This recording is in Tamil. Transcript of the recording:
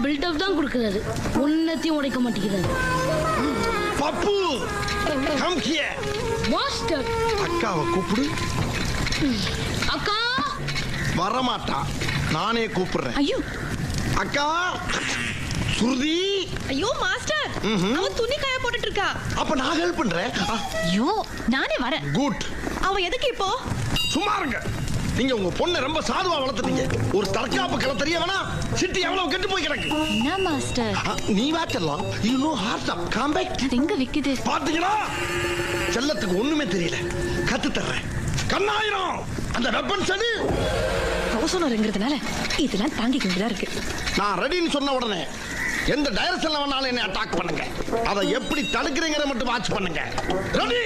பில்டப் தான் கொடுக்கறாரு. ஒன்னத்தையும் உடைக்க மாட்டேங்கிறாரு. பப்பு கம் ஹியர். மாஸ்டர். அக்காவை கூப்பிடு. அக்கா வரமாட்டா. நானே கூப்பிடுறேன். ஐயோ அக்கா சுருதி. ஐயோ மாஸ்டர் அவ துணி காய போட்டுட்டு இருக்கா. அப்ப நான் ஹெல்ப் பண்றேன். ஐயோ நானே வரேன். குட். அவ எதுக்கு இப்போ? சும்மா இருங்க. நீங்க உங்க பொண்ணை ரொம்ப சாதுவா வளர்த்துட்டீங்க. ஒரு தற்காப்பு கலை தெரிய வேணா. சிட்டி எவ்வளவு கெட்டு போய் கிடக்கு. என்ன மாஸ்டர்? நீ வாச்சலாம். You know heart of compact. அது எங்க விக்குது? பாத்தீங்களா? செல்லத்துக்கு ஒண்ணுமே தெரியல. கத்து தர்றேன். கண்ணாயிரம் அந்த வெப்பன்ஸ் அது. அவசரங்கிறதுனால இதெல்லாம் தாங்கிக்க வேண்டியதா இருக்கு. நான் ரெடின்னு சொன்ன உடனே எந்த டைரக்ஷன்ல வேணாலும் என்ன அட்டாக் பண்ணுங்க. அதை எப்படி தடுக்கிறீங்கறத மட்டும் வாட்ச் பண்ணுங்க. ரெடி.